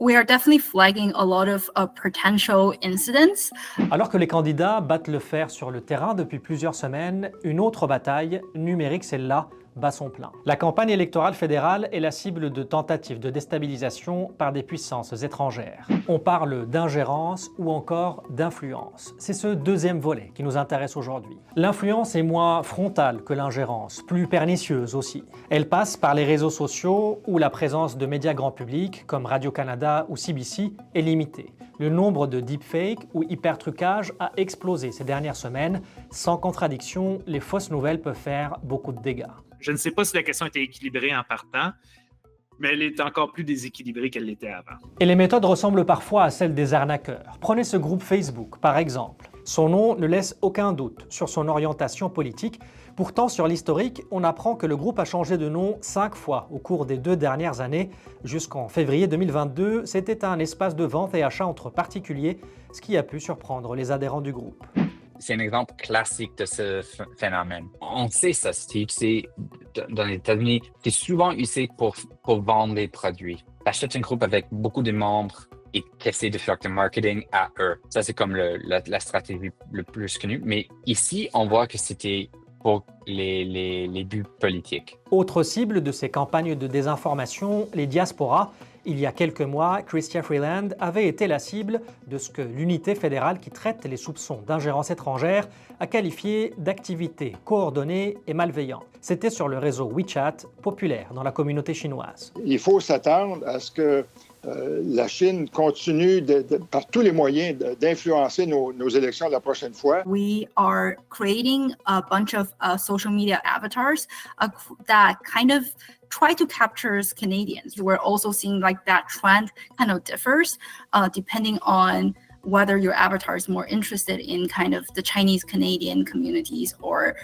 we are definitely flagging a lot of potential incidents. Alors que les candidats battent le fer sur le terrain depuis plusieurs semaines, une autre bataille, numérique celle-là, bat son plein. La campagne électorale fédérale est la cible de tentatives de déstabilisation par des puissances étrangères. On parle d'ingérence ou encore d'influence. C'est ce deuxième volet qui nous intéresse aujourd'hui. L'influence est moins frontale que l'ingérence, plus pernicieuse aussi. Elle passe par les réseaux sociaux où la présence de médias grand public comme Radio-Canada ou CBC est limitée. Le nombre de deepfakes ou hypertrucages a explosé ces dernières semaines. Sans contradiction, les fausses nouvelles peuvent faire beaucoup de dégâts. Je ne sais pas si la question était équilibrée en partant, mais elle est encore plus déséquilibrée qu'elle l'était avant. Et les méthodes ressemblent parfois à celles des arnaqueurs. Prenez ce groupe Facebook, par exemple. Son nom ne laisse aucun doute sur son orientation politique. Pourtant, sur l'historique, on apprend que le groupe a changé de nom 5 fois au cours des 2 dernières années. Jusqu'en février 2022, c'était un espace de vente et achat entre particuliers, ce qui a pu surprendre les adhérents du groupe. C'est un exemple classique de ce phénomène. On sait ça, Steve, c'est dans les États-Unis, c'est souvent utilisé pour vendre des produits. Tu achètes un groupe avec beaucoup de membres et tu essaies de faire du marketing à eux. Ça, c'est comme la stratégie le plus connue. Mais ici, on voit que c'était pour les buts politiques. Autre cible de ces campagnes de désinformation, les diasporas. Il y a quelques mois, Chrystia Freeland avait été la cible de ce que l'unité fédérale qui traite les soupçons d'ingérence étrangère a qualifié d'activité coordonnée et malveillante. C'était sur le réseau WeChat, populaire dans la communauté chinoise. Il faut s'attendre à ce que la Chine continue par tous les moyens d'influencer nos élections la prochaine fois. We are creating a bunch of social media avatars that kind of try to capture Canadians. We're also seeing like that trend kind of differs depending on whether your avatar is more interested in kind of the Chinese Canadian communities or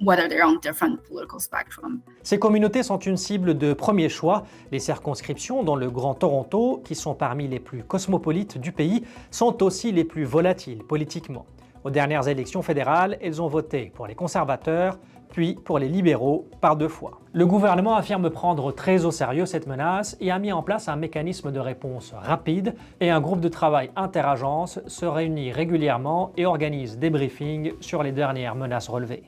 whether they're on different political spectrum. Ces communautés sont une cible de premier choix. Les circonscriptions dans le Grand Toronto, qui sont parmi les plus cosmopolites du pays, sont aussi les plus volatiles politiquement. Aux dernières élections fédérales, elles ont voté pour les conservateurs, puis pour les libéraux par 2 fois. Le gouvernement affirme prendre très au sérieux cette menace et a mis en place un mécanisme de réponse rapide et un groupe de travail interagences se réunit régulièrement et organise des briefings sur les dernières menaces relevées.